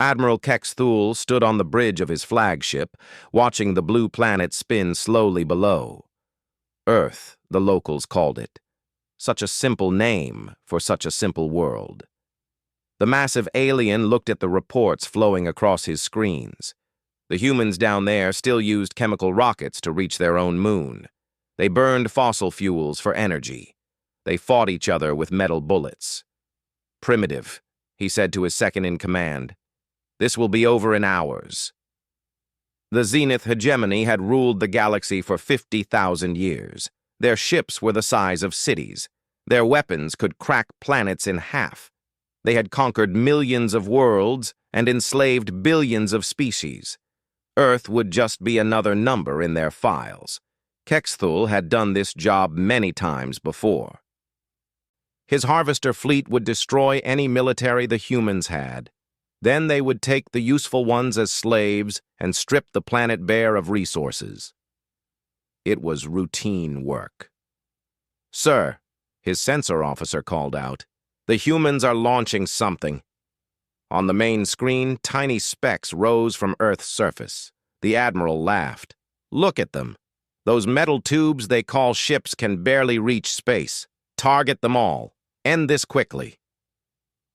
Admiral Kex Thule stood on the bridge of his flagship, watching the blue planet spin slowly below. Earth, the locals called it. Such a simple name for such a simple world. The massive alien looked at the reports flowing across his screens. The humans down there still used chemical rockets to reach their own moon. They burned fossil fuels for energy. They fought each other with metal bullets. "Primitive," he said to his second-in-command. "This will be over in hours." The Zenith hegemony had ruled the galaxy for 50,000 years. Their ships were the size of cities. Their weapons could crack planets in half. They had conquered millions of worlds and enslaved billions of species. Earth would just be another number in their files. Kexthul had done this job many times before. His harvester fleet would destroy any military the humans had. Then they would take the useful ones as slaves and strip the planet bare of resources. It was routine work. "Sir," his sensor officer called out, "the humans are launching something." On the main screen, tiny specks rose from Earth's surface. The Admiral laughed. "Look at them. Those metal tubes they call ships can barely reach space. Target them all. End this quickly."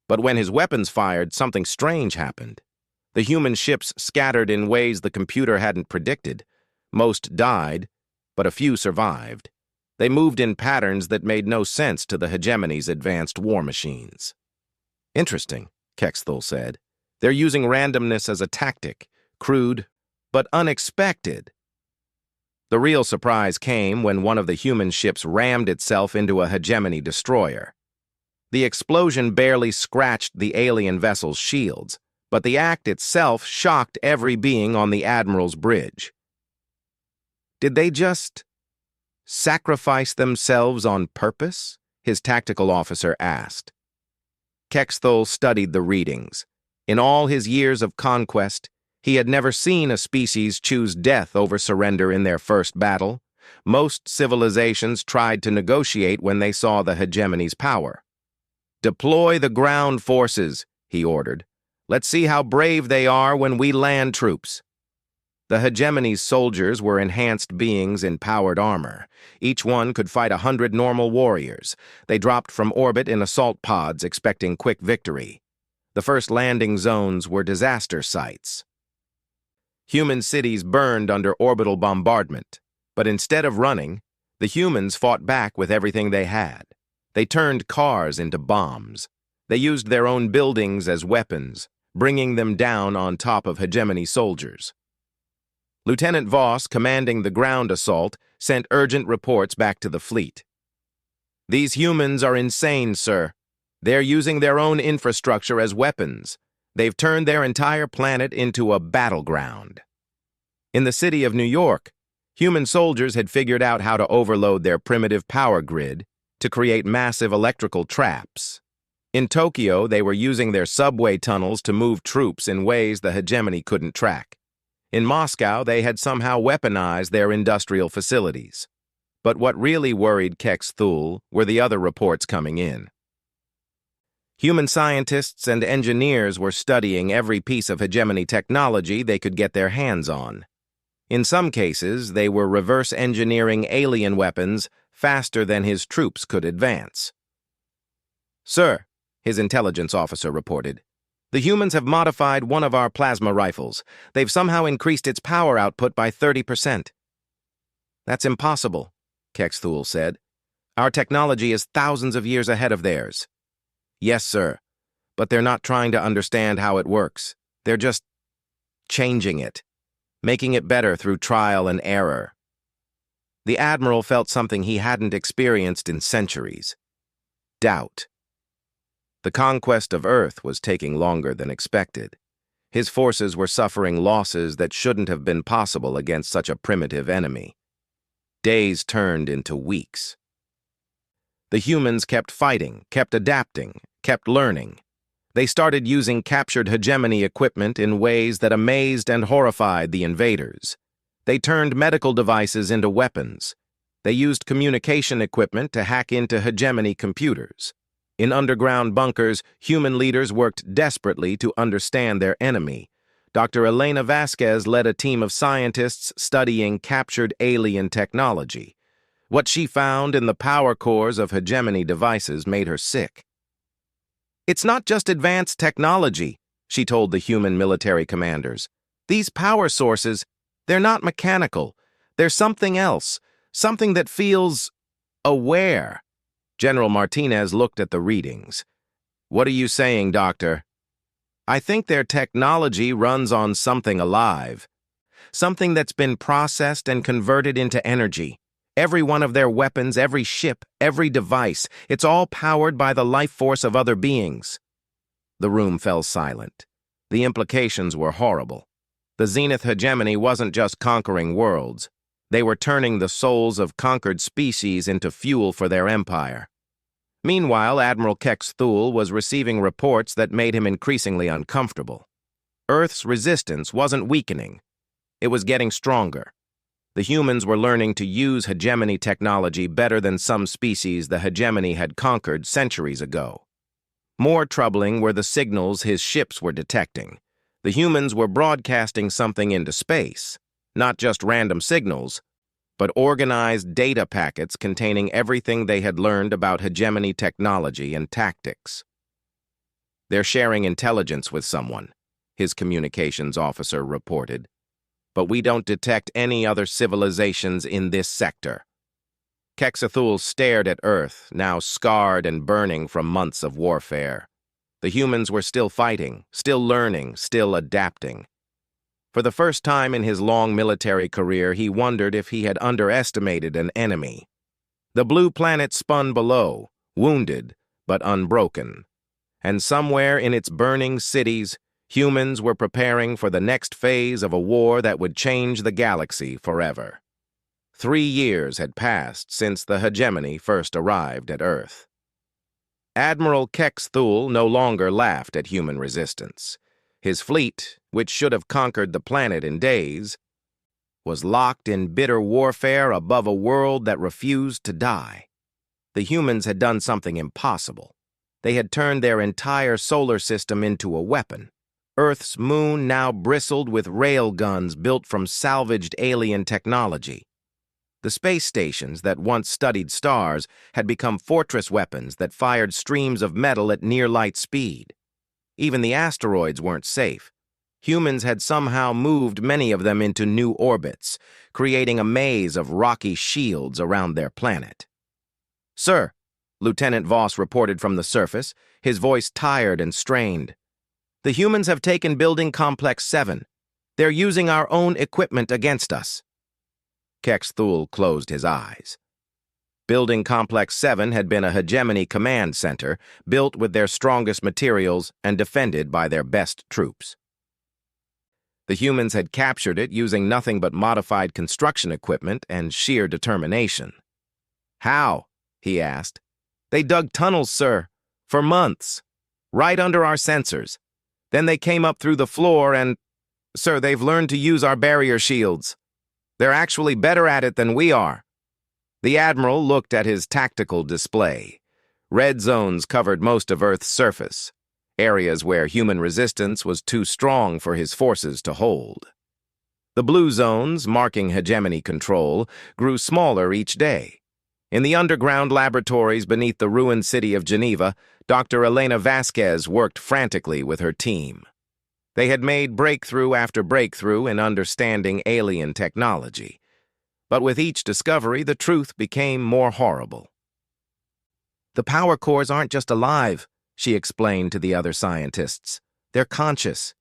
But when his weapons fired, something strange happened. The human ships scattered in ways the computer hadn't predicted. Most died, but a few survived. They moved in patterns that made no sense to the hegemony's advanced war machines. "Interesting," Kexthul said. "They're using randomness as a tactic, crude, but unexpected." The real surprise came when one of the human ships rammed itself into a hegemony destroyer. The explosion barely scratched the alien vessel's shields, but the act itself shocked every being on the Admiral's bridge. Did they just sacrifice themselves on purpose? His tactical officer asked. Kexthul studied the readings. In all his years of conquest, he had never seen a species choose death over surrender in their first battle. Most civilizations tried to negotiate when they saw the hegemony's power. "Deploy the ground forces," he ordered. "Let's see how brave they are when we land troops." The hegemony's soldiers were enhanced beings in powered armor. Each one could fight 100 normal warriors. They dropped from orbit in assault pods, expecting quick victory. The first landing zones were disaster sites. Human cities burned under orbital bombardment, but instead of running, the humans fought back with everything they had. They turned cars into bombs. They used their own buildings as weapons, bringing them down on top of hegemony soldiers. Lieutenant Voss, commanding the ground assault, sent urgent reports back to the fleet. "These humans are insane, sir. They're using their own infrastructure as weapons. They've turned their entire planet into a battleground." In the city of New York, human soldiers had figured out how to overload their primitive power grid to create massive electrical traps. In Tokyo, they were using their subway tunnels to move troops in ways the hegemony couldn't track. In Moscow, they had somehow weaponized their industrial facilities. But what really worried Kexthul were the other reports coming in. Human scientists and engineers were studying every piece of hegemony technology they could get their hands on. In some cases, they were reverse engineering alien weapons faster than his troops could advance. "Sir," his intelligence officer reported, "the humans have modified one of our plasma rifles. They've somehow increased its power output by 30%. "That's impossible," Kexthul said. "Our technology is thousands of years ahead of theirs." "Yes, sir, but they're not trying to understand how it works. They're just changing it, making it better through trial and error." The Admiral felt something he hadn't experienced in centuries: doubt. The conquest of Earth was taking longer than expected. His forces were suffering losses that shouldn't have been possible against such a primitive enemy. Days turned into weeks. The humans kept fighting, kept adapting, kept learning. They started using captured hegemony equipment in ways that amazed and horrified the invaders. They turned medical devices into weapons. They used communication equipment to hack into hegemony computers. In underground bunkers, human leaders worked desperately to understand their enemy. Dr. Elena Vasquez led a team of scientists studying captured alien technology. What she found in the power cores of hegemony devices made her sick. "It's not just advanced technology," she told the human military commanders. "These power sources, they're not mechanical. They're something else, something that feels aware." General Martinez looked at the readings. "What are you saying, Doctor?" "I think their technology runs on something alive. Something that's been processed and converted into energy. Every one of their weapons, every ship, every device, it's all powered by the life force of other beings." The room fell silent. The implications were horrible. The Zenith hegemony wasn't just conquering worlds. They were turning the souls of conquered species into fuel for their empire. Meanwhile, Admiral Kex Thule was receiving reports that made him increasingly uncomfortable. Earth's resistance wasn't weakening. It was getting stronger. The humans were learning to use hegemony technology better than some species the hegemony had conquered centuries ago. More troubling were the signals his ships were detecting. The humans were broadcasting something into space, not just random signals, but organized data packets containing everything they had learned about hegemony technology and tactics. "They're sharing intelligence with someone," his communications officer reported. "But we don't detect any other civilizations in this sector." Kexathul stared at Earth, now scarred and burning from months of warfare. The humans were still fighting, still learning, still adapting. For the first time in his long military career, he wondered if he had underestimated an enemy. The blue planet spun below, wounded but unbroken. And somewhere in its burning cities, humans were preparing for the next phase of a war that would change the galaxy forever. 3 years had passed since the hegemony first arrived at Earth. Admiral Kex Thule no longer laughed at human resistance. His fleet, which should have conquered the planet in days, was locked in bitter warfare above a world that refused to die. The humans had done something impossible. They had turned their entire solar system into a weapon. Earth's moon now bristled with rail guns built from salvaged alien technology. The space stations that once studied stars had become fortress weapons that fired streams of metal at near-light speed. Even the asteroids weren't safe. Humans had somehow moved many of them into new orbits, creating a maze of rocky shields around their planet. "Sir," Lieutenant Voss reported from the surface, his voice tired and strained. "The humans have taken Building Complex 7. They're using our own equipment against us." Kex Thule closed his eyes. Building Complex 7 had been a hegemony command center, built with their strongest materials and defended by their best troops. The humans had captured it using nothing but modified construction equipment and sheer determination. "How?" he asked. "They dug tunnels, sir, for months, right under our sensors. Then they came up through the floor and, sir, they've learned to use our barrier shields. They're actually better at it than we are." The Admiral looked at his tactical display. Red zones covered most of Earth's surface, areas where human resistance was too strong for his forces to hold. The blue zones, marking hegemony control, grew smaller each day. In the underground laboratories beneath the ruined city of Geneva, Dr. Elena Vasquez worked frantically with her team. They had made breakthrough after breakthrough in understanding alien technology. But with each discovery, the truth became more horrible. "The power cores aren't just alive," she explained to the other scientists. "They're conscious.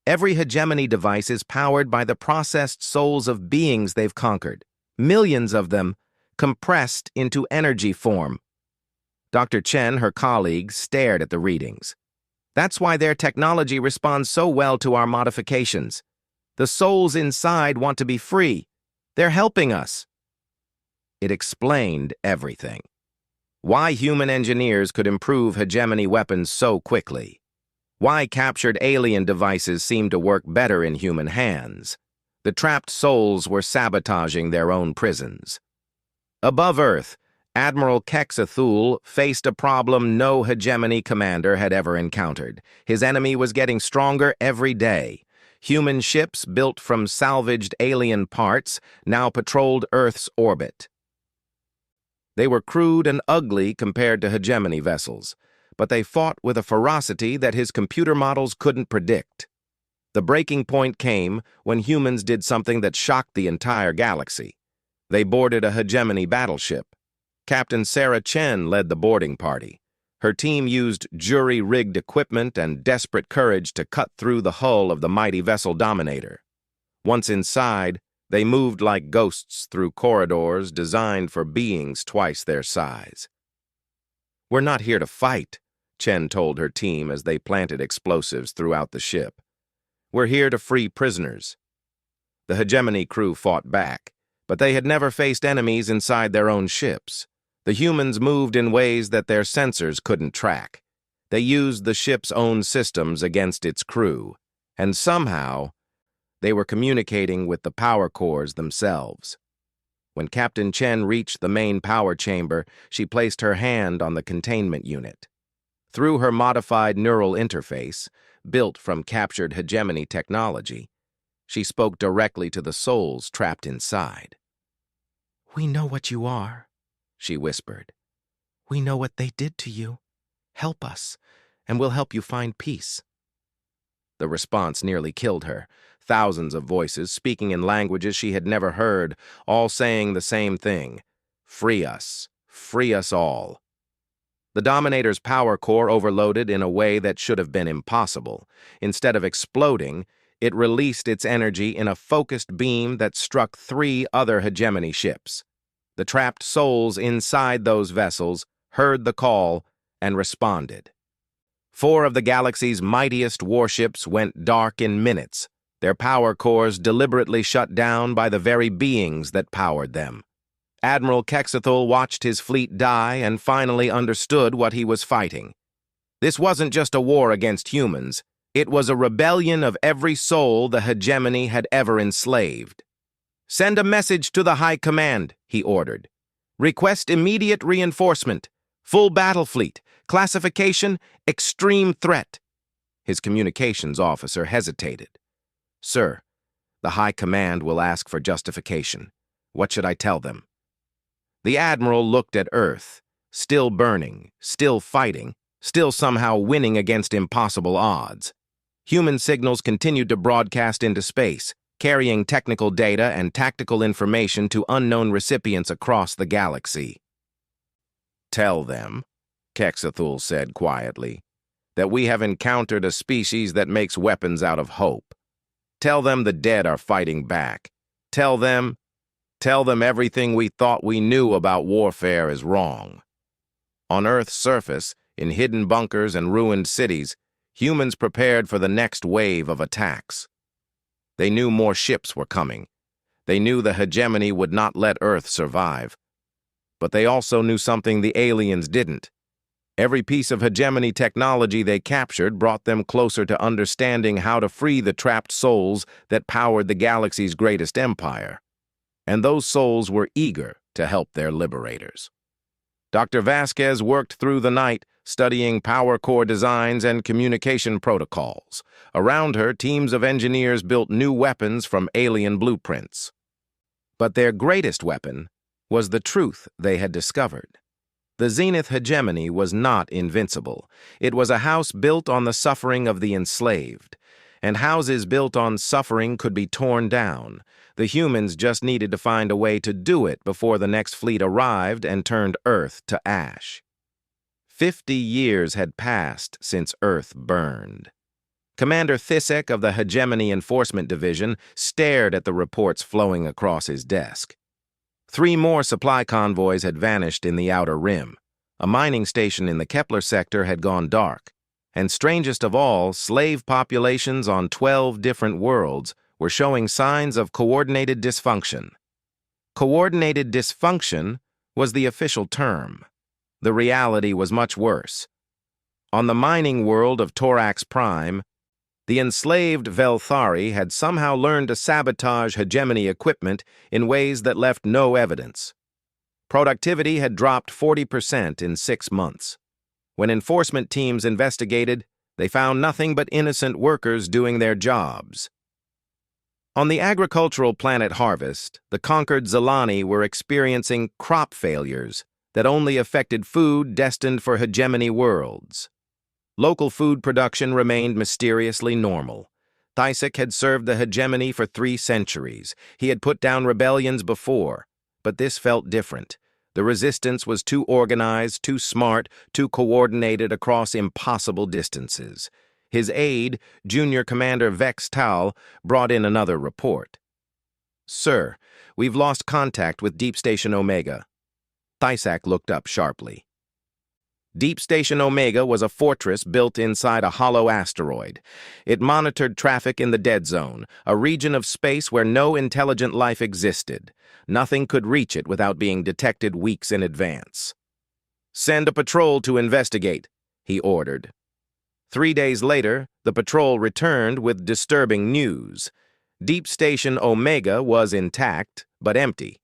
Every hegemony device is powered by the processed souls of beings they've conquered. Millions of them, compressed into energy form." Dr. Chen, her colleague, stared at the readings. "That's why their technology responds so well to our modifications. The souls inside want to be free. They're helping us." It explained everything. Why human engineers could improve hegemony weapons so quickly. Why captured alien devices seemed to work better in human hands. The trapped souls were sabotaging their own prisons. Above Earth, Admiral Kexathul faced a problem no hegemony commander had ever encountered. His enemy was getting stronger every day. Human ships built from salvaged alien parts now patrolled Earth's orbit. They were crude and ugly compared to hegemony vessels, but they fought with a ferocity that his computer models couldn't predict. The breaking point came when humans did something that shocked the entire galaxy. They boarded a hegemony battleship. Captain Sarah Chen led the boarding party. Her team used jury-rigged equipment and desperate courage to cut through the hull of the mighty vessel Dominator. Once inside, they moved like ghosts through corridors designed for beings twice their size. "We're not here to fight," Chen told her team as they planted explosives throughout the ship. "We're here to free prisoners." The hegemony crew fought back, but they had never faced enemies inside their own ships. The humans moved in ways that their sensors couldn't track. They used the ship's own systems against its crew, and somehow, they were communicating with the power cores themselves. When Captain Chen reached the main power chamber, she placed her hand on the containment unit. Through her modified neural interface, built from captured hegemony technology, she spoke directly to the souls trapped inside. "We know what you are," she whispered. "We know what they did to you. Help us, and we'll help you find peace." The response nearly killed her. Thousands of voices, speaking in languages she had never heard, all saying the same thing: "Free us all." The Dominator's power core overloaded in a way that should have been impossible. Instead of exploding, it released its energy in a focused beam that struck 3 other hegemony ships. The trapped souls inside those vessels heard the call and responded. 4 of the galaxy's mightiest warships went dark in minutes, their power cores deliberately shut down by the very beings that powered them. Admiral Kexathul watched his fleet die and finally understood what he was fighting. This wasn't just a war against humans. It was a rebellion of every soul the hegemony had ever enslaved. "Send a message to the High Command," he ordered. "Request immediate reinforcement. Full battle fleet. Classification, extreme threat." His communications officer hesitated. "Sir, the High Command will ask for justification. What should I tell them?" The Admiral looked at Earth, still burning, still fighting, still somehow winning against impossible odds. Human signals continued to broadcast into space, carrying technical data and tactical information to unknown recipients across the galaxy. "Tell them," Kexathul said quietly, "that we have encountered a species that makes weapons out of hope. Tell them the dead are fighting back. Tell them everything we thought we knew about warfare is wrong." On Earth's surface, in hidden bunkers and ruined cities, humans prepared for the next wave of attacks. They knew more ships were coming. They knew the hegemony would not let Earth survive. But they also knew something the aliens didn't. Every piece of hegemony technology they captured brought them closer to understanding how to free the trapped souls that powered the galaxy's greatest empire. And those souls were eager to help their liberators. Dr. Vasquez worked through the night, studying power core designs and communication protocols. Around her, teams of engineers built new weapons from alien blueprints. But their greatest weapon was the truth they had discovered. The Zenith hegemony was not invincible. It was a house built on the suffering of the enslaved. And houses built on suffering could be torn down. The humans just needed to find a way to do it before the next fleet arrived and turned Earth to ash. 50 years had passed since Earth burned. Commander Thisek of the Hegemony Enforcement Division stared at the reports flowing across his desk. 3 more supply convoys had vanished in the Outer Rim. A mining station in the Kepler sector had gone dark. And strangest of all, slave populations on 12 different worlds were showing signs of coordinated dysfunction. Coordinated dysfunction was the official term. The reality was much worse. On the mining world of Torax Prime, the enslaved Velthari had somehow learned to sabotage hegemony equipment in ways that left no evidence. Productivity had dropped 40% in 6 months. When enforcement teams investigated, they found nothing but innocent workers doing their jobs. On the agricultural planet Harvest, the conquered Zilani were experiencing crop failures that only affected food destined for hegemony worlds. Local food production remained mysteriously normal. Thyssek had served the hegemony for 3 centuries. He had put down rebellions before, but this felt different. The resistance was too organized, too smart, too coordinated across impossible distances. His aide, Junior Commander Vex Tal, brought in another report. "Sir, we've lost contact with Deep Station Omega." Thyssek looked up sharply. Deep Station Omega was a fortress built inside a hollow asteroid. It monitored traffic in the dead zone, a region of space where no intelligent life existed. Nothing could reach it without being detected weeks in advance. "Send a patrol to investigate," he ordered. 3 days later, the patrol returned with disturbing news. Deep Station Omega was intact, but empty.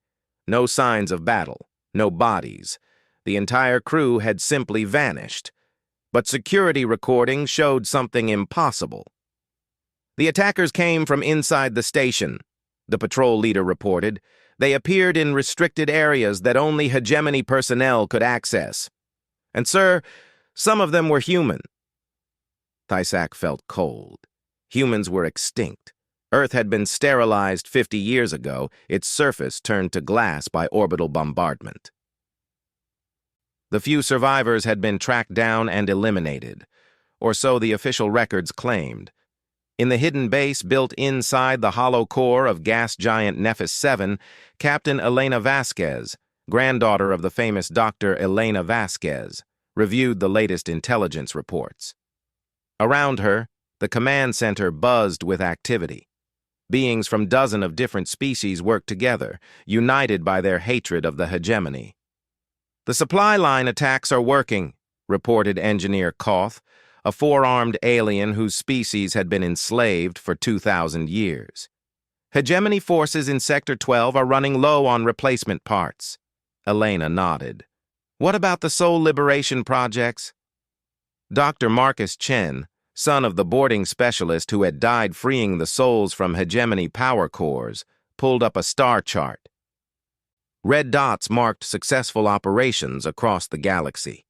No signs of battle, no bodies. The entire crew had simply vanished. But security recordings showed something impossible. "The attackers came from inside the station," the patrol leader reported. "They appeared in restricted areas that only hegemony personnel could access. And, sir, some of them were human." Thyssek felt cold. Humans were extinct. Earth had been sterilized 50 years ago, its surface turned to glass by orbital bombardment. The few survivors had been tracked down and eliminated, or so the official records claimed. In the hidden base built inside the hollow core of gas giant Nephis 7, Captain Elena Vasquez, granddaughter of the famous Dr. Elena Vasquez, reviewed the latest intelligence reports. Around her, the command center buzzed with activity. Beings from dozens of different species worked together, united by their hatred of the hegemony. "The supply line attacks are working," reported Engineer Koth, a 4-armed alien whose species had been enslaved for 2,000 years. "Hegemony forces in Sector 12 are running low on replacement parts." Elena nodded. "What about the soul liberation projects?" Dr. Marcus Chen, son of the boarding specialist who had died freeing the souls from hegemony power cores, pulled up a star chart. Red dots marked successful operations across the galaxy.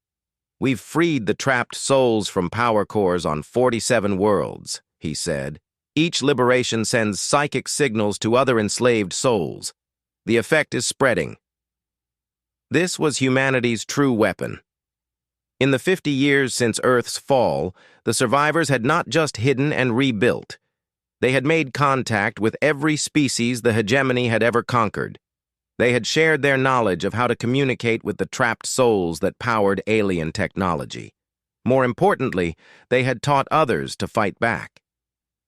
"We've freed the trapped souls from power cores on 47 worlds," he said. "Each liberation sends psychic signals to other enslaved souls. The effect is spreading." This was humanity's true weapon. In the 50 years since Earth's fall, the survivors had not just hidden and rebuilt. They had made contact with every species the hegemony had ever conquered. They had shared their knowledge of how to communicate with the trapped souls that powered alien technology. More importantly, they had taught others to fight back.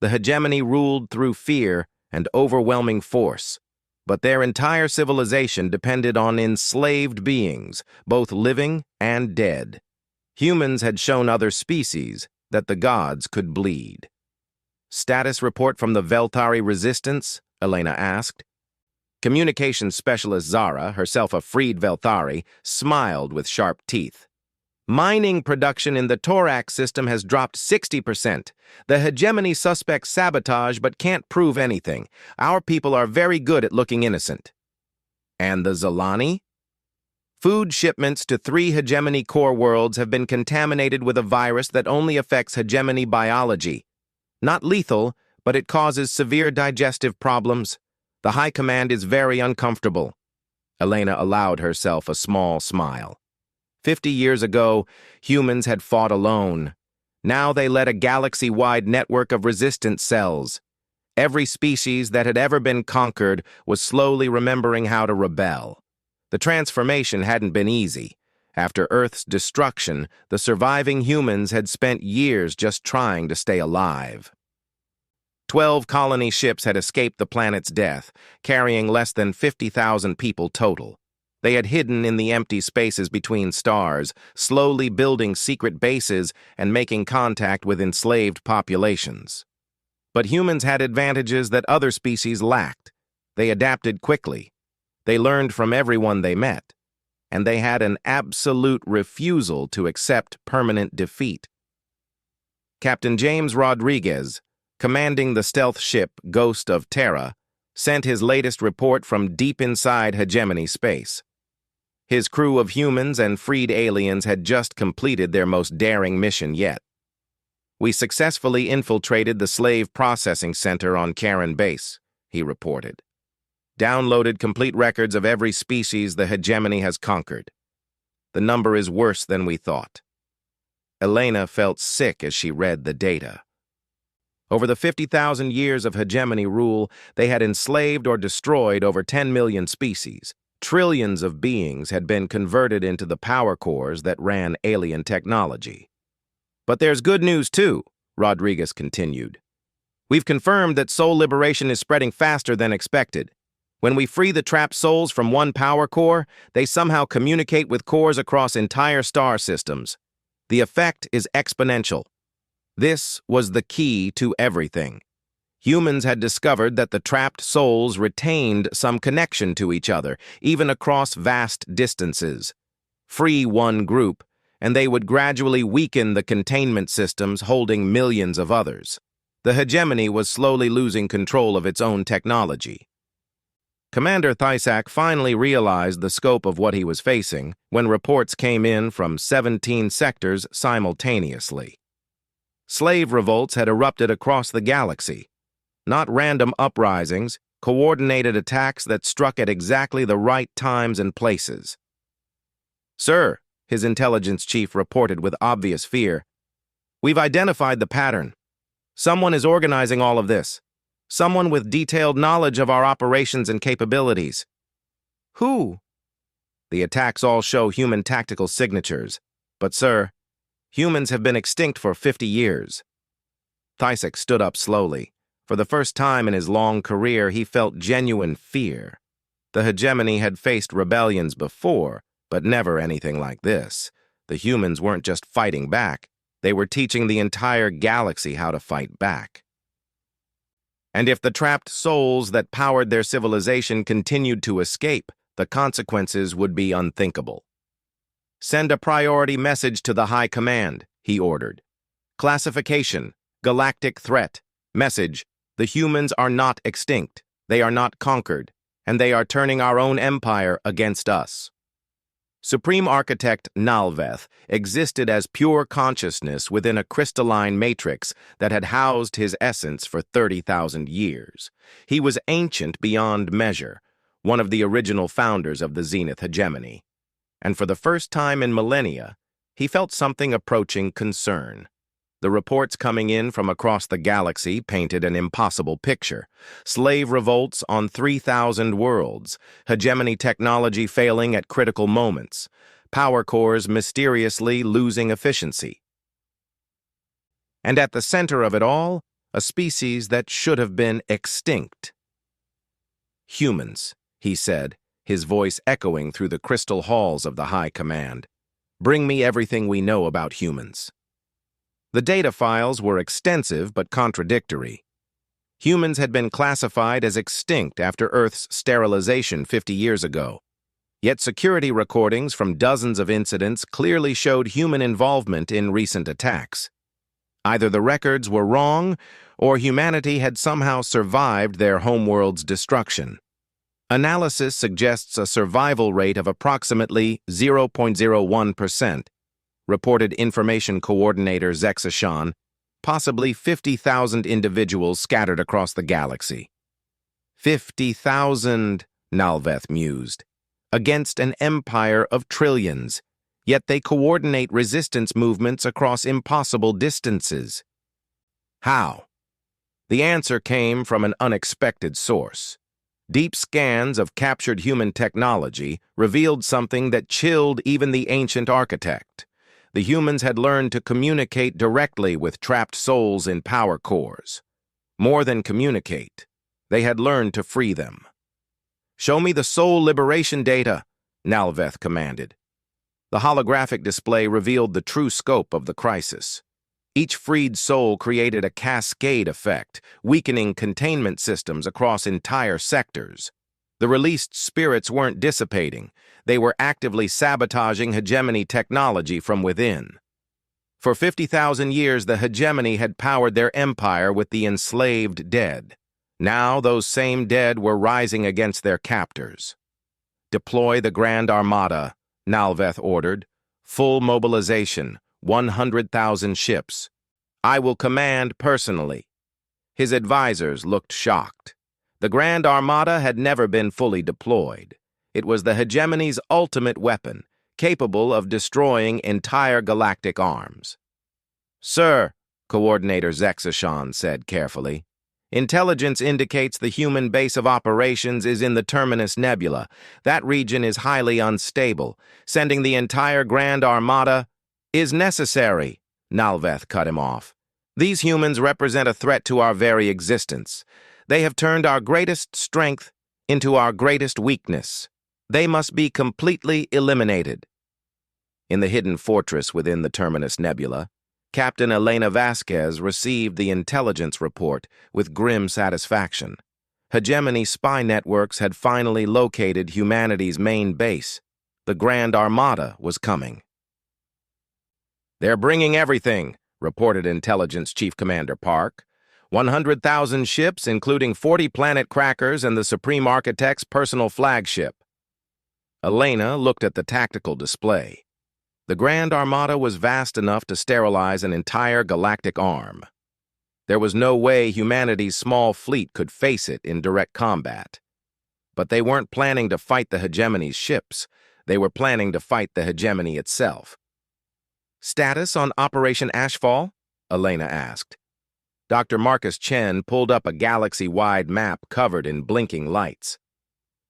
The hegemony ruled through fear and overwhelming force, but their entire civilization depended on enslaved beings, both living and dead. Humans had shown other species that the gods could bleed. "Status report from the Veltari resistance?" Elena asked. Communications specialist Zara, herself a freed Veltari, smiled with sharp teeth. "Mining production in the Thorax system has dropped 60%. The hegemony suspects sabotage but can't prove anything. Our people are very good at looking innocent." "And the Zilani?" "Food shipments to 3 hegemony core worlds have been contaminated with a virus that only affects hegemony biology. Not lethal, but it causes severe digestive problems. The High Command is very uncomfortable." Elena allowed herself a small smile. 50 years ago, humans had fought alone. Now they led a galaxy-wide network of resistance cells. Every species that had ever been conquered was slowly remembering how to rebel. The transformation hadn't been easy. After Earth's destruction, the surviving humans had spent years just trying to stay alive. 12 colony ships had escaped the planet's death, carrying less than 50,000 people total. They had hidden in the empty spaces between stars, slowly building secret bases and making contact with enslaved populations. But humans had advantages that other species lacked. They adapted quickly. They learned from everyone they met. and they had an absolute refusal to accept permanent defeat. Captain James Rodriguez, commanding the stealth ship Ghost of Terra, sent his latest report from deep inside hegemony space. His crew of humans and freed aliens had just completed their most daring mission yet. "We successfully infiltrated the slave processing center on Karen Base," he reported. "Downloaded complete records of every species the hegemony has conquered. The number is worse than we thought." Elena felt sick as she read the data. Over the 50,000 years of hegemony rule, they had enslaved or destroyed over 10 million species. Trillions of beings had been converted into the power cores that ran alien technology. "But there's good news too," Rodriguez continued. "We've confirmed that soul liberation is spreading faster than expected. When we free the trapped souls from one power core, they somehow communicate with cores across entire star systems. The effect is exponential. This was the key to everything. Humans had discovered that the trapped souls retained some connection to each other, even across vast distances. Free one group, and they would gradually weaken the containment systems holding millions of others. The hegemony was slowly losing control of its own technology." Commander Thisak finally realized the scope of what he was facing when reports came in from 17 sectors simultaneously. Slave revolts had erupted across the galaxy. Not random uprisings, coordinated attacks that struck at exactly the right times and places. "Sir," his intelligence chief reported with obvious fear, "we've identified the pattern. Someone is organizing all of this. Someone with detailed knowledge of our operations and capabilities." "Who?" "The attacks all show human tactical signatures. But, sir, humans have been extinct for 50 years. Thisak stood up slowly. For the first time in his long career, he felt genuine fear. The hegemony had faced rebellions before, but never anything like this. The humans weren't just fighting back. They were teaching the entire galaxy how to fight back. And if the trapped souls that powered their civilization continued to escape, the consequences would be unthinkable. "Send a priority message to the High Command," he ordered. "Classification: Galactic threat. Message: the humans are not extinct, they are not conquered, and they are turning our own empire against us." Supreme Architect Nalveth existed as pure consciousness within a crystalline matrix that had housed his essence for 30,000 years. He was ancient beyond measure, one of the original founders of the Zenith hegemony. And for the first time in millennia, he felt something approaching concern. The reports coming in from across the galaxy painted an impossible picture. Slave revolts on 3,000 worlds, hegemony technology failing at critical moments, power cores mysteriously losing efficiency. And at the center of it all, a species that should have been extinct. "Humans," he said, his voice echoing through the crystal halls of the High Command. "Bring me everything we know about humans." The data files were extensive but contradictory. Humans had been classified as extinct after Earth's sterilization 50 years ago. Yet security recordings from dozens of incidents clearly showed human involvement in recent attacks. Either the records were wrong, or humanity had somehow survived their homeworld's destruction. Analysis suggests a survival rate of approximately 0.01%. Reported Information Coordinator Zexashan, possibly 50,000 individuals scattered across the galaxy. 50,000, Nalveth mused, against an empire of trillions, yet they coordinate resistance movements across impossible distances. How? The answer came from an unexpected source. Deep scans of captured human technology revealed something that chilled even the ancient architect. The humans had learned to communicate directly with trapped souls in power cores. More than communicate, they had learned to free them. "Show me the soul liberation data," Nalveth commanded. The holographic display revealed the true scope of the crisis. Each freed soul created a cascade effect, weakening containment systems across entire sectors. The released spirits weren't dissipating. They were actively sabotaging hegemony technology from within. For 50,000 years, the hegemony had powered their empire with the enslaved dead. Now those same dead were rising against their captors. "Deploy the Grand Armada," Nalveth ordered. "Full mobilization, 100,000 ships. I will command personally." His advisors looked shocked. The Grand Armada had never been fully deployed. It was the hegemony's ultimate weapon, capable of destroying entire galactic arms. "Sir," Coordinator Zexashon said carefully, "intelligence indicates the human base of operations is in the Terminus Nebula. That region is highly unstable. Sending the entire Grand Armada is necessary." Nalveth cut him off. "These humans represent a threat to our very existence. They have turned our greatest strength into our greatest weakness. They must be completely eliminated." In the hidden fortress within the Terminus Nebula, Captain Elena Vasquez received the intelligence report with grim satisfaction. Hegemony spy networks had finally located humanity's main base. The Grand Armada was coming. "They're bringing everything," reported Intelligence Chief Commander Park. 100,000 ships, including 40 planet crackers and the Supreme Architect's personal flagship. Elena looked at the tactical display. The Grand Armada was vast enough to sterilize an entire galactic arm. There was no way humanity's small fleet could face it in direct combat. But they weren't planning to fight the hegemony's ships. They were planning to fight the hegemony itself. "Status on Operation Ashfall?" Elena asked. Dr. Marcus Chen pulled up a galaxy-wide map covered in blinking lights.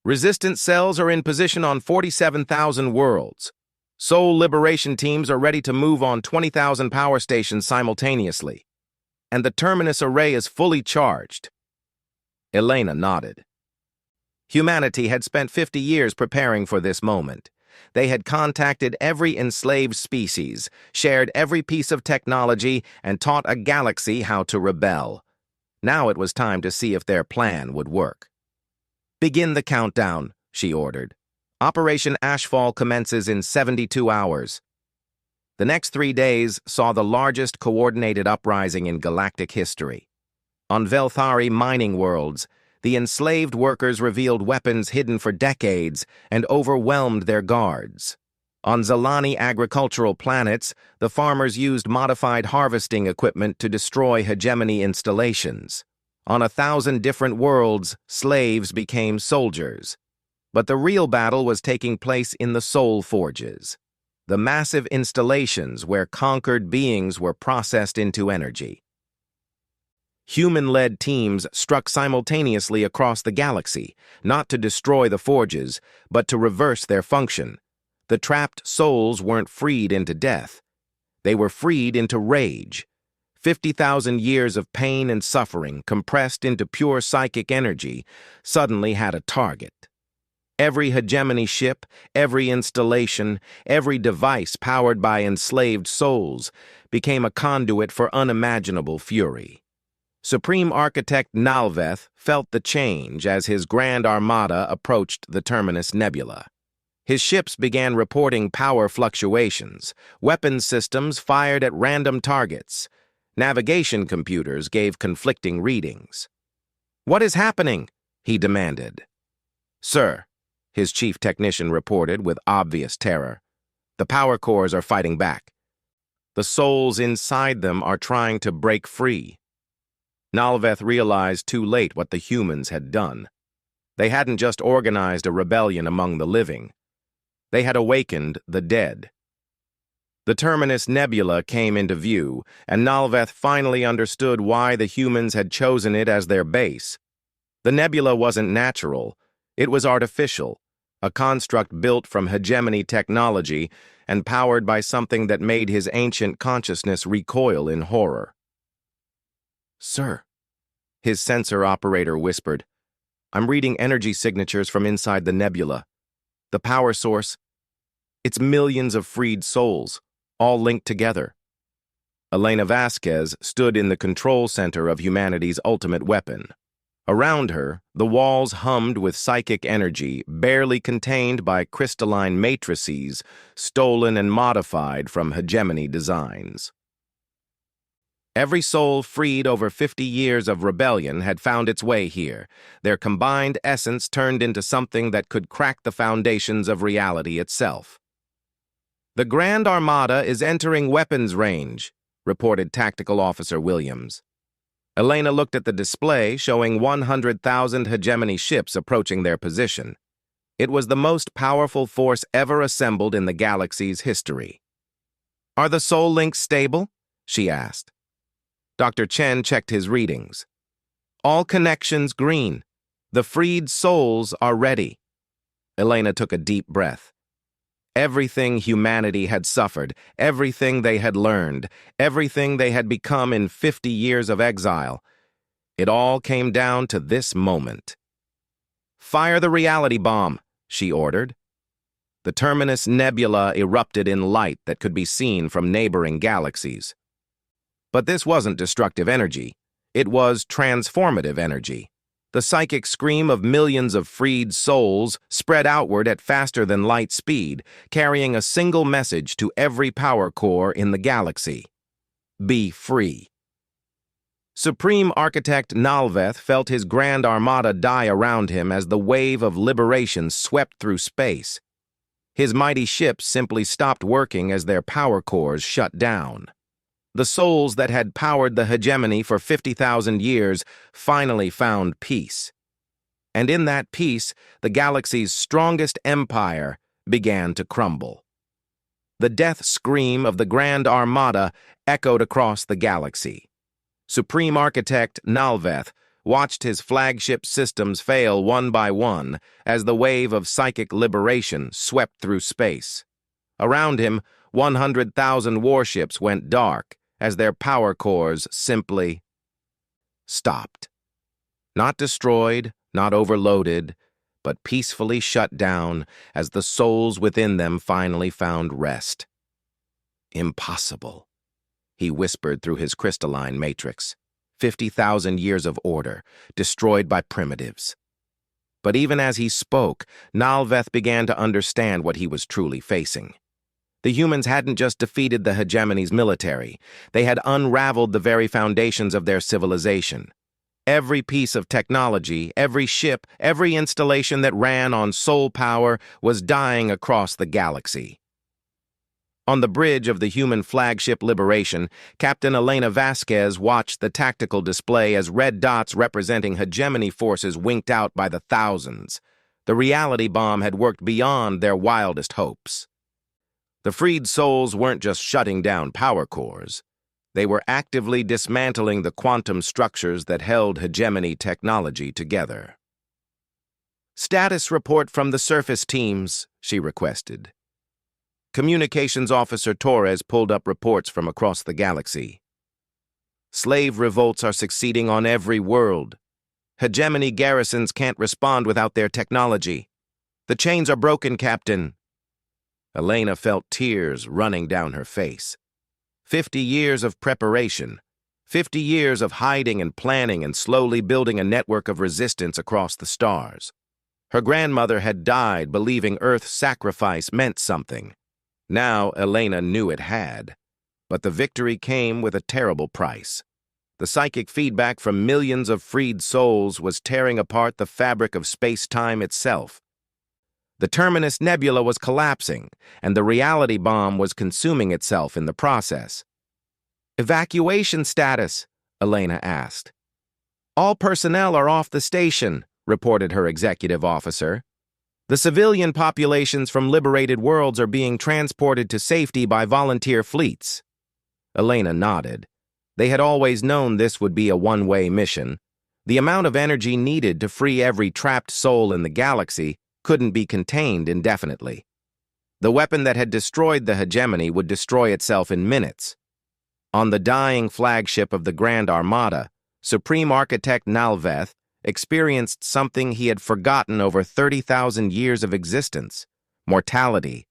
"Resistance cells are in position on 47,000 worlds. Soul liberation teams are ready to move on 20,000 power stations simultaneously. And the Terminus array is fully charged." Elena nodded. Humanity had spent 50 years preparing for this moment. They had contacted every enslaved species, shared every piece of technology, and taught a galaxy how to rebel. Now it was time to see if their plan would work. "Begin the countdown," she ordered. "Operation Ashfall commences in 72 hours. The next 3 days saw the largest coordinated uprising in galactic history. On Velthari mining worlds, the enslaved workers revealed weapons hidden for decades and overwhelmed their guards. On Zalani agricultural planets, the farmers used modified harvesting equipment to destroy hegemony installations. On 1,000 different worlds, slaves became soldiers. But the real battle was taking place in the Soul Forges, the massive installations where conquered beings were processed into energy. Human-led teams struck simultaneously across the galaxy, not to destroy the forges, but to reverse their function. The trapped souls weren't freed into death. They were freed into rage. 50,000 years of pain and suffering, compressed into pure psychic energy, suddenly had a target. Every hegemony ship, every installation, every device powered by enslaved souls became a conduit for unimaginable fury. Supreme Architect Nalveth felt the change as his Grand Armada approached the Terminus Nebula. His ships began reporting power fluctuations. Weapons systems fired at random targets. Navigation computers gave conflicting readings. "What is happening?" he demanded. "Sir," his chief technician reported with obvious terror, "the power cores are fighting back. The souls inside them are trying to break free." Nalveth realized too late what the humans had done. They hadn't just organized a rebellion among the living. They had awakened the dead. The Terminus Nebula came into view, and Nalveth finally understood why the humans had chosen it as their base. The nebula wasn't natural. It was artificial, a construct built from hegemony technology and powered by something that made his ancient consciousness recoil in horror. "Sir," his sensor operator whispered, "I'm reading energy signatures from inside the nebula. The power source, it's millions of freed souls, all linked together." Elena Vasquez stood in the control center of humanity's ultimate weapon. Around her, the walls hummed with psychic energy, barely contained by crystalline matrices stolen and modified from hegemony designs. Every soul freed over 50 years of rebellion had found its way here, their combined essence turned into something that could crack the foundations of reality itself. "The Grand Armada is entering weapons range," reported Tactical Officer Williams. Elena looked at the display showing 100,000 hegemony ships approaching their position. It was the most powerful force ever assembled in the galaxy's history. "Are the soul links stable?" she asked. Dr. Chen checked his readings. "All connections green. The freed souls are ready." Elena took a deep breath. Everything humanity had suffered, everything they had learned, everything they had become in 50 years of exile, it all came down to this moment. "Fire the reality bomb," she ordered. The Terminus Nebula erupted in light that could be seen from neighboring galaxies. But this wasn't destructive energy. It was transformative energy. The psychic scream of millions of freed souls spread outward at faster than light speed, carrying a single message to every power core in the galaxy. Be free. Supreme Architect Nalveth felt his Grand Armada die around him as the wave of liberation swept through space. His mighty ships simply stopped working as their power cores shut down. The souls that had powered the hegemony for 50,000 years finally found peace. And in that peace, the galaxy's strongest empire began to crumble. The death scream of the Grand Armada echoed across the galaxy. Supreme Architect Nalveth watched his flagship systems fail one by one as the wave of psychic liberation swept through space. Around him, 100,000 warships went dark, as their power cores simply stopped. Not destroyed, not overloaded, but peacefully shut down as the souls within them finally found rest. "Impossible," he whispered through his crystalline matrix. 50,000 years of order, destroyed by primitives. But even as he spoke, Nalveth began to understand what he was truly facing. The humans hadn't just defeated the hegemony's military, they had unraveled the very foundations of their civilization. Every piece of technology, every ship, every installation that ran on soul power was dying across the galaxy. On the bridge of the human flagship Liberation, Captain Elena Vasquez watched the tactical display as red dots representing hegemony forces winked out by the thousands. The reality bomb had worked beyond their wildest hopes. The freed souls weren't just shutting down power cores. They were actively dismantling the quantum structures that held hegemony technology together. "Status report from the surface teams," she requested. Communications Officer Torres pulled up reports from across the galaxy. "Slave revolts are succeeding on every world. Hegemony garrisons can't respond without their technology. The chains are broken, Captain." Elena felt tears running down her face. 50 years of preparation, 50 years of hiding and planning and slowly building a network of resistance across the stars. Her grandmother had died believing Earth's sacrifice meant something. Now Elena knew it had. But the victory came with a terrible price. The psychic feedback from millions of freed souls was tearing apart the fabric of space-time itself. The Terminus Nebula was collapsing, and the reality bomb was consuming itself in the process. "Evacuation status?" Elena asked. "All personnel are off the station," reported her executive officer. "The civilian populations from liberated worlds are being transported to safety by volunteer fleets." Elena nodded. They had always known this would be a one-way mission. The amount of energy needed to free every trapped soul in the galaxy couldn't be contained indefinitely. The weapon that had destroyed the hegemony would destroy itself in minutes. On the dying flagship of the Grand Armada, Supreme Architect Nalveth experienced something he had forgotten over 30,000 years of existence: mortality.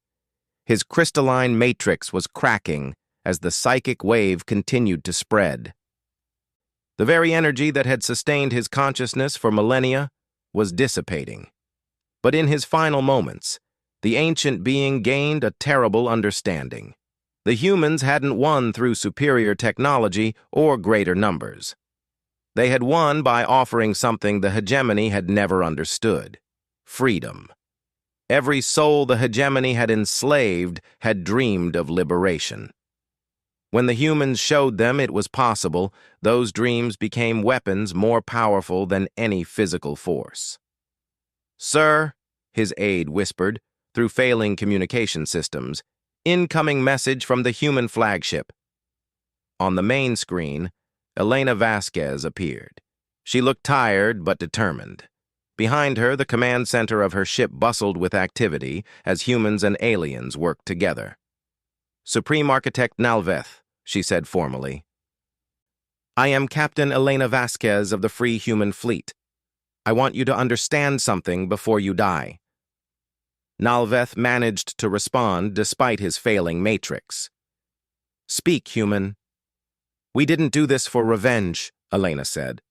His crystalline matrix was cracking as the psychic wave continued to spread. The very energy that had sustained his consciousness for millennia was dissipating. But in his final moments, the ancient being gained a terrible understanding. The humans hadn't won through superior technology or greater numbers. They had won by offering something the hegemony had never understood: freedom. Every soul the hegemony had enslaved had dreamed of liberation. When the humans showed them it was possible, those dreams became weapons more powerful than any physical force. "Sir," his aide whispered, through failing communication systems, "incoming message from the human flagship." On the main screen, Elena Vasquez appeared. She looked tired but determined. Behind her, the command center of her ship bustled with activity as humans and aliens worked together. "Supreme Architect Nalveth," she said formally. "I am Captain Elena Vasquez of the Free Human Fleet. I want you to understand something before you die." Nalveth managed to respond despite his failing matrix. "Speak, human." "We didn't do this for revenge," Elena said.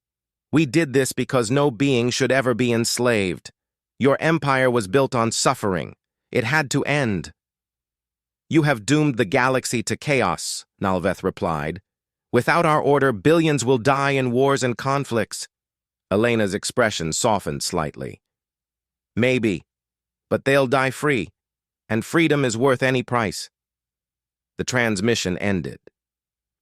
"We did this because no being should ever be enslaved. Your empire was built on suffering. It had to end." "You have doomed the galaxy to chaos," Nalveth replied. "Without our order, billions will die in wars and conflicts." Elena's expression softened slightly. "Maybe, but they'll die free, and freedom is worth any price." The transmission ended.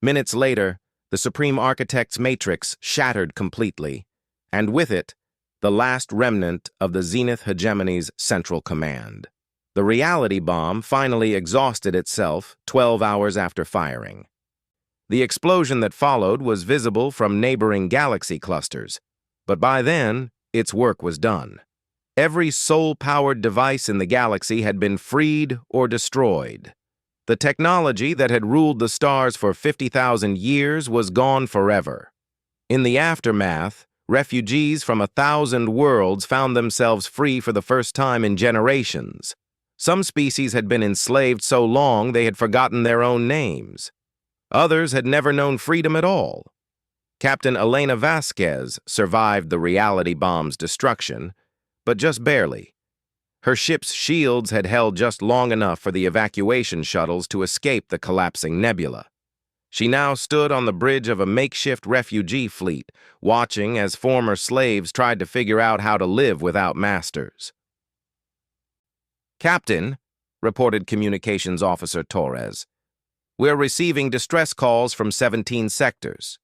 Minutes later, the Supreme Architect's matrix shattered completely, and with it, the last remnant of the Zenith Hegemony's central command. The reality bomb finally exhausted itself 12 hours after firing. The explosion that followed was visible from neighboring galaxy clusters, but by then, its work was done. Every soul-powered device in the galaxy had been freed or destroyed. The technology that had ruled the stars for 50,000 years was gone forever. In the aftermath, refugees from 1,000 worlds found themselves free for the first time in generations. Some species had been enslaved so long they had forgotten their own names. Others had never known freedom at all. Captain Elena Vasquez survived the reality bomb's destruction, but just barely. Her ship's shields had held just long enough for the evacuation shuttles to escape the collapsing nebula. She now stood on the bridge of a makeshift refugee fleet, watching as former slaves tried to figure out how to live without masters. "Captain," reported Communications Officer Torres, "we're receiving distress calls from 17 sectors.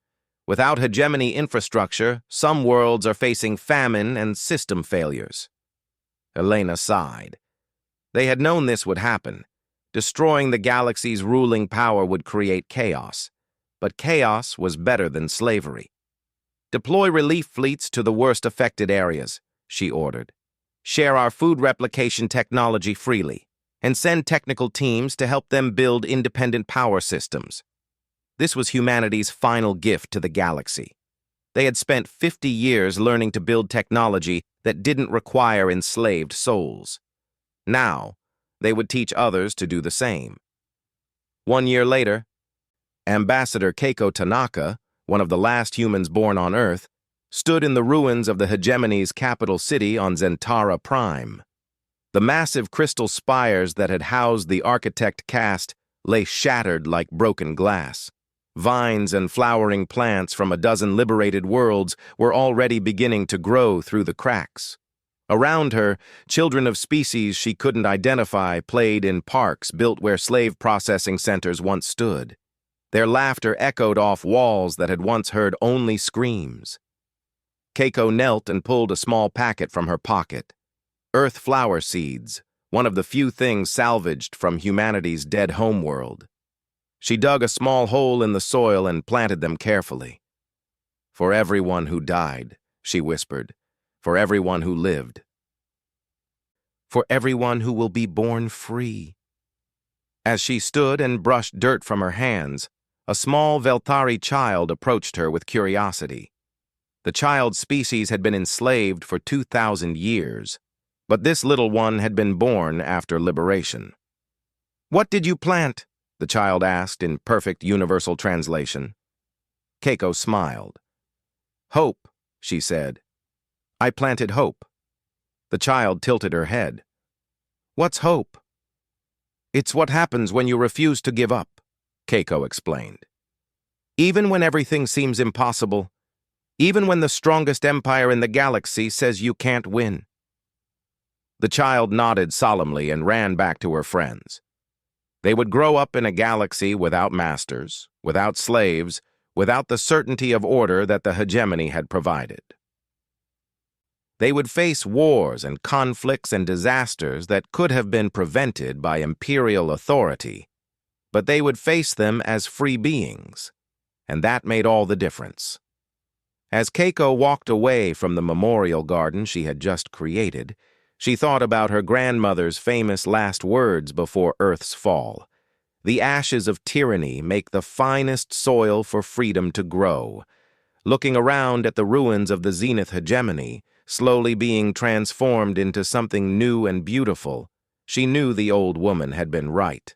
Without hegemony infrastructure, some worlds are facing famine and system failures." Elena sighed. They had known this would happen. Destroying the galaxy's ruling power would create chaos. But chaos was better than slavery. "Deploy relief fleets to the worst affected areas," she ordered. "Share our food replication technology freely, and send technical teams to help them build independent power systems." This was humanity's final gift to the galaxy. They had spent 50 years learning to build technology that didn't require enslaved souls. Now, they would teach others to do the same. 1 year later, Ambassador Keiko Tanaka, one of the last humans born on Earth, stood in the ruins of the hegemony's capital city on Zentara Prime. The massive crystal spires that had housed the architect caste lay shattered like broken glass. Vines and flowering plants from a dozen liberated worlds were already beginning to grow through the cracks. Around her, children of species she couldn't identify played in parks built where slave processing centers once stood. Their laughter echoed off walls that had once heard only screams. Keiko knelt and pulled a small packet from her pocket. Earth flower seeds, one of the few things salvaged from humanity's dead homeworld. She dug a small hole in the soil and planted them carefully. "For everyone who died," she whispered, "for everyone who lived. For everyone who will be born free." As she stood and brushed dirt from her hands, a small Veltari child approached her with curiosity. The child's species had been enslaved for 2,000 years, but this little one had been born after liberation. "What did you plant?" the child asked in perfect universal translation. Keiko smiled. Hope, she said. I planted hope. The child tilted her head. What's hope? It's what happens when you refuse to give up, Keiko explained. Even when everything seems impossible, even when the strongest empire in the galaxy says you can't win. The child nodded solemnly and ran back to her friends. They would grow up in a galaxy without masters, without slaves, without the certainty of order that the hegemony had provided. They would face wars and conflicts and disasters that could have been prevented by imperial authority, but they would face them as free beings, and that made all the difference. As Keiko walked away from the memorial garden she had just created, she thought about her grandmother's famous last words before Earth's fall. The ashes of tyranny make the finest soil for freedom to grow. Looking around at the ruins of the Zenith hegemony, slowly being transformed into something new and beautiful, she knew the old woman had been right.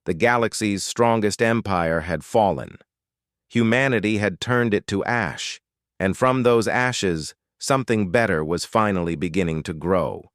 The galaxy's strongest empire had fallen. Humanity had turned it to ash, and from those ashes, something better was finally beginning to grow.